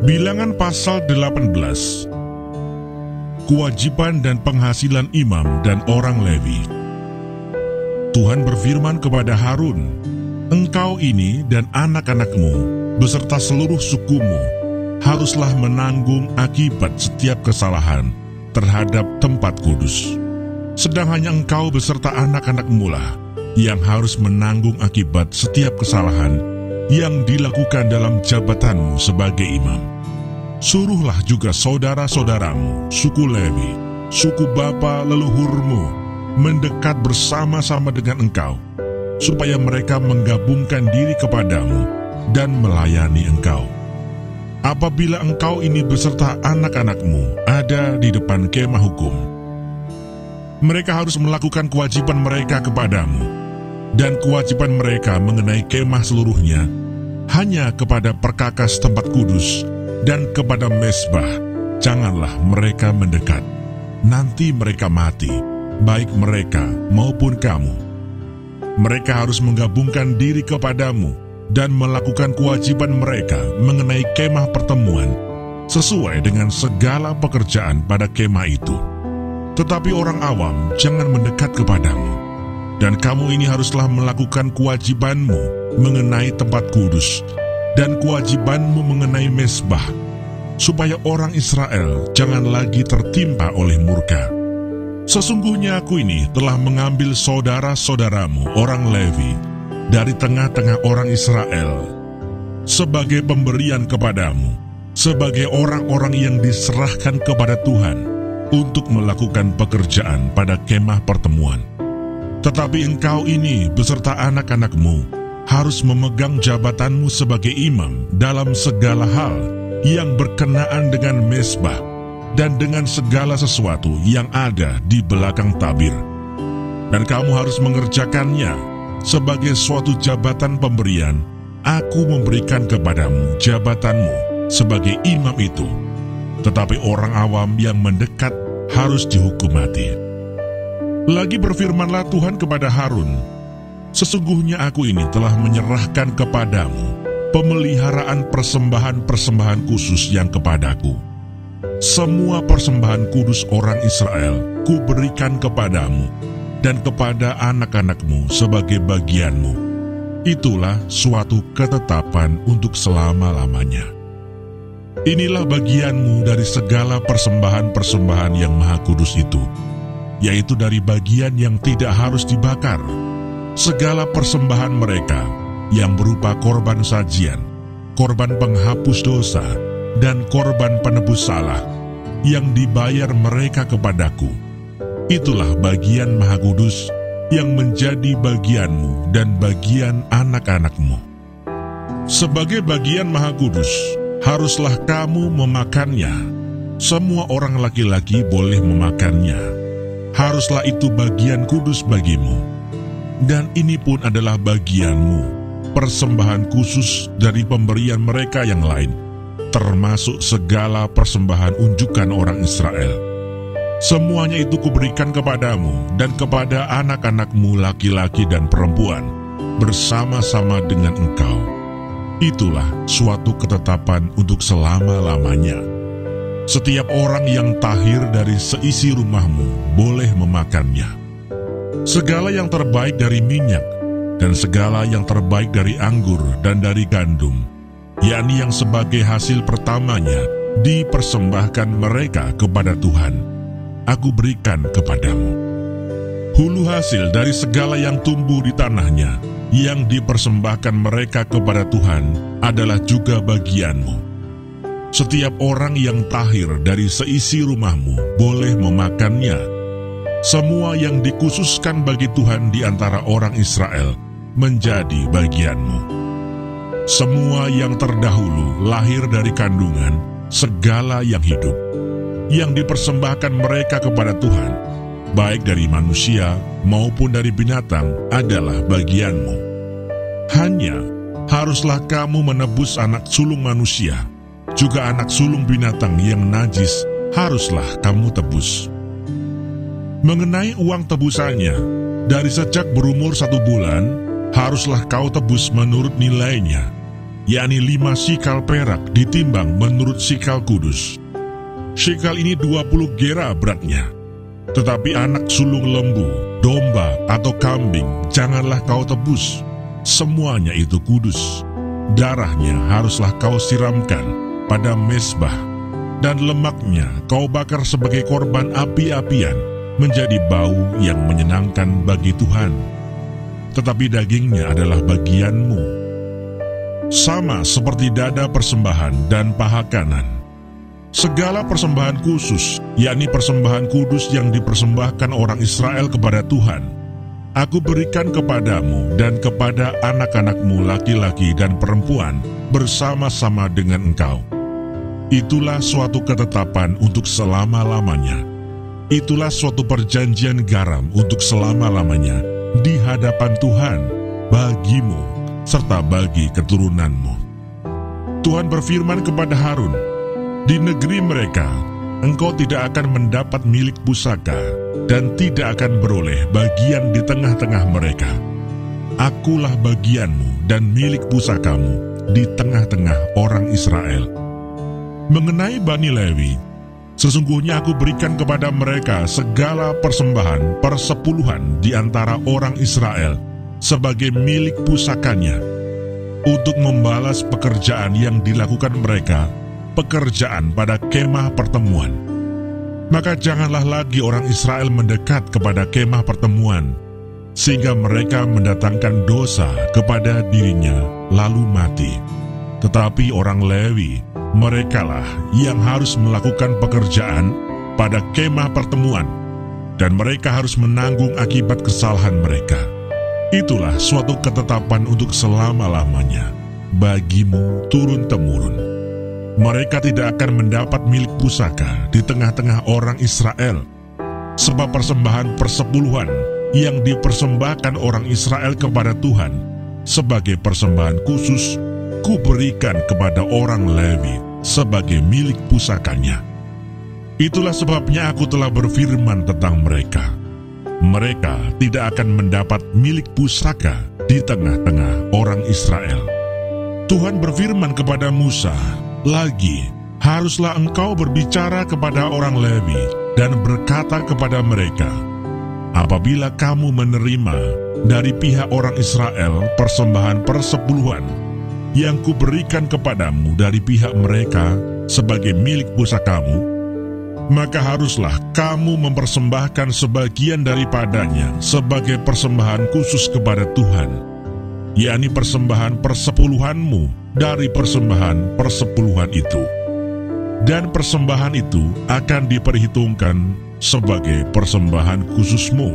Bilangan pasal 18. Kewajiban dan penghasilan imam dan orang Lewi. Tuhan berfirman kepada Harun, "Engkau ini dan anak-anakmu beserta seluruh sukumu haruslah menanggung akibat setiap kesalahan terhadap tempat kudus. Sedang hanya engkau beserta anak-anakmu lah yang harus menanggung akibat setiap kesalahan yang dilakukan dalam jabatanmu sebagai imam. Suruhlah juga saudara-saudaramu, suku Lewi, suku bapa leluhurmu, mendekat bersama-sama dengan engkau, supaya mereka menggabungkan diri kepadamu dan melayani engkau. Apabila engkau ini beserta anak-anakmu ada di depan kemah hukum, mereka harus melakukan kewajiban mereka kepadamu, dan kewajiban mereka mengenai kemah seluruhnya hanya kepada perkakas tempat kudus dan kepada mezbah. Janganlah mereka mendekat, nanti mereka mati, baik mereka maupun kamu. Mereka harus menggabungkan diri kepadamu dan melakukan kewajiban mereka mengenai kemah pertemuan sesuai dengan segala pekerjaan pada kemah itu. Tetapi orang awam jangan mendekat kepadamu, dan kamu ini haruslah melakukan kewajibanmu mengenai tempat kudus dan kewajibanmu mengenai mezbah, supaya orang Israel jangan lagi tertimpa oleh murka. Sesungguhnya aku ini telah mengambil saudara-saudaramu orang Lewi dari tengah-tengah orang Israel sebagai pemberian kepadamu, sebagai orang-orang yang diserahkan kepada Tuhan untuk melakukan pekerjaan pada kemah pertemuan. Tetapi engkau ini beserta anak-anakmu harus memegang jabatanmu sebagai imam dalam segala hal yang berkenaan dengan mezbah dan dengan segala sesuatu yang ada di belakang tabir. Dan kamu harus mengerjakannya sebagai suatu jabatan pemberian. Aku memberikan kepadamu jabatanmu sebagai imam itu. Tetapi orang awam yang mendekat harus dihukum mati." Lagi berfirmanlah Tuhan kepada Harun, "Sesungguhnya aku ini telah menyerahkan kepadamu pemeliharaan persembahan-persembahan khusus yang kepadaku. Semua persembahan kudus orang Israel kuberikan kepadamu dan kepada anak-anakmu sebagai bagianmu. Itulah suatu ketetapan untuk selama-lamanya. Inilah bagianmu dari segala persembahan-persembahan yang maha kudus itu, yaitu dari bagian yang tidak harus dibakar. Segala persembahan mereka yang berupa korban sajian, korban penghapus dosa, dan korban penebus salah yang dibayar mereka kepadaku. Itulah bagian maha kudus yang menjadi bagianmu dan bagian anak-anakmu. Sebagai bagian maha kudus, haruslah kamu memakannya. Semua orang laki-laki boleh memakannya. Haruslah itu bagian kudus bagimu. Dan ini pun adalah bagianmu, persembahan khusus dari pemberian mereka yang lain, termasuk segala persembahan unjukan orang Israel. Semuanya itu kuberikan kepadamu dan kepada anak-anakmu laki-laki dan perempuan, bersama-sama dengan engkau. Itulah suatu ketetapan untuk selama-lamanya. Setiap orang yang tahir dari seisi rumahmu boleh memakannya. Segala yang terbaik dari minyak, dan segala yang terbaik dari anggur dan dari gandum, yakni yang sebagai hasil pertamanya dipersembahkan mereka kepada Tuhan, aku berikan kepadamu. Hulu hasil dari segala yang tumbuh di tanahnya, yang dipersembahkan mereka kepada Tuhan, adalah juga bagianmu. Setiap orang yang tahir dari seisi rumahmu boleh memakannya. Semua yang dikhususkan bagi Tuhan di antara orang Israel menjadi bagianmu. Semua yang terdahulu lahir dari kandungan, segala yang hidup, yang dipersembahkan mereka kepada Tuhan, baik dari manusia maupun dari binatang, adalah bagianmu. Hanya haruslah kamu menebus anak sulung manusia, juga anak sulung binatang yang najis haruslah kamu tebus. Mengenai uang tebusannya, dari sejak berumur 1 bulan, haruslah kau tebus menurut nilainya. yakni 5 sikal perak ditimbang menurut sikal kudus. Sikal ini 20 gera beratnya. Tetapi anak sulung lembu, domba, atau kambing janganlah kau tebus. Semuanya itu kudus. Darahnya haruslah kau siramkan pada mezbah, dan lemaknya kau bakar sebagai korban api-apian, menjadi bau yang menyenangkan bagi Tuhan. Tetapi dagingnya adalah bagianmu, sama seperti dada persembahan dan paha kanan. Segala persembahan khusus, yakni persembahan kudus yang dipersembahkan orang Israel kepada Tuhan, aku berikan kepadamu dan kepada anak-anakmu laki-laki dan perempuan bersama-sama dengan engkau. Itulah suatu ketetapan untuk selama-lamanya. Itulah suatu perjanjian garam untuk selama-lamanya di hadapan Tuhan bagimu serta bagi keturunanmu. Tuhan berfirman kepada Harun, di negeri mereka, engkau tidak akan mendapat milik pusaka dan tidak akan beroleh bagian di tengah-tengah mereka. Akulah bagianmu dan milik pusakamu di tengah-tengah orang Israel. Mengenai Bani Lewi, sesungguhnya aku berikan kepada mereka segala persembahan persepuluhan di antara orang Israel sebagai milik pusakanya, untuk membalas pekerjaan yang dilakukan mereka, pekerjaan pada kemah pertemuan. Maka janganlah lagi orang Israel mendekat kepada kemah pertemuan, sehingga mereka mendatangkan dosa kepada dirinya lalu mati. Tetapi orang Lewi, merekalah yang harus melakukan pekerjaan pada kemah pertemuan, dan mereka harus menanggung akibat kesalahan mereka. Itulah suatu ketetapan untuk selama-lamanya, bagimu turun-temurun. Mereka tidak akan mendapat milik pusaka di tengah-tengah orang Israel, sebab persembahan persepuluhan yang dipersembahkan orang Israel kepada Tuhan sebagai persembahan khusus, kuberikan kepada orang Lewi sebagai milik pusakanya. Itulah sebabnya aku telah berfirman tentang mereka. Mereka tidak akan mendapat milik pusaka di tengah-tengah orang Israel. Tuhan berfirman kepada Musa, lagi, haruslah engkau berbicara kepada orang Lewi dan berkata kepada mereka, apabila kamu menerima dari pihak orang Israel persembahan persepuluhan yang kuberikan kepadamu dari pihak mereka sebagai milik pusakamu, maka haruslah kamu mempersembahkan sebagian daripadanya sebagai persembahan khusus kepada Tuhan, yakni persembahan persepuluhanmu dari persembahan persepuluhan itu. Dan persembahan itu akan diperhitungkan sebagai persembahan khususmu,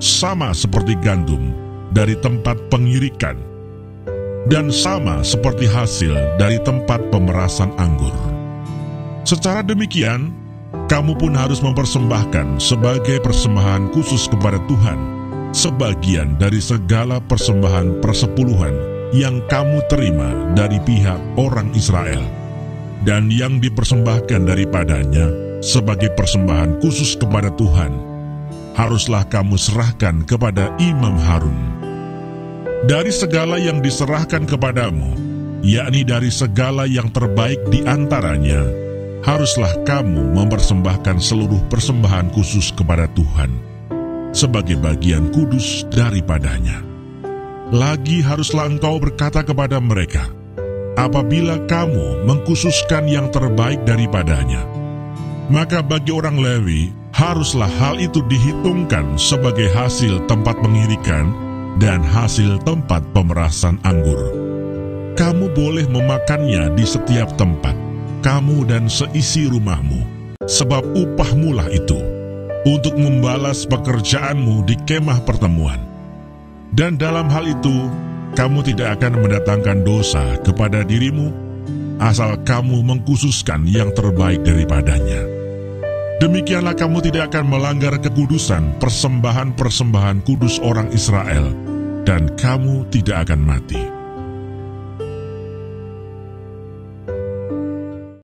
sama seperti gandum dari tempat pengirikan, dan sama seperti hasil dari tempat pemerasan anggur. Secara demikian, kamu pun harus mempersembahkan sebagai persembahan khusus kepada Tuhan sebagian dari segala persembahan persepuluhan yang kamu terima dari pihak orang Israel, dan yang dipersembahkan daripadanya sebagai persembahan khusus kepada Tuhan, haruslah kamu serahkan kepada Imam Harun. Dari segala yang diserahkan kepadamu, yakni dari segala yang terbaik di antaranya, haruslah kamu mempersembahkan seluruh persembahan khusus kepada Tuhan sebagai bagian kudus daripadanya. Lagi haruslah engkau berkata kepada mereka, apabila kamu mengkhususkan yang terbaik daripadanya, maka bagi orang Lewi haruslah hal itu dihitungkan sebagai hasil tempat pengirikan dan hasil tempat pemerasan anggur. Kamu boleh memakannya di setiap tempat, kamu dan seisi rumahmu, sebab upahmu lah itu, untuk membalas pekerjaanmu di kemah pertemuan. Dan dalam hal itu, kamu tidak akan mendatangkan dosa kepada dirimu, asal kamu mengkhususkan yang terbaik daripadanya. Demikianlah kamu tidak akan melanggar kekudusan persembahan-persembahan kudus orang Israel, dan kamu tidak akan mati.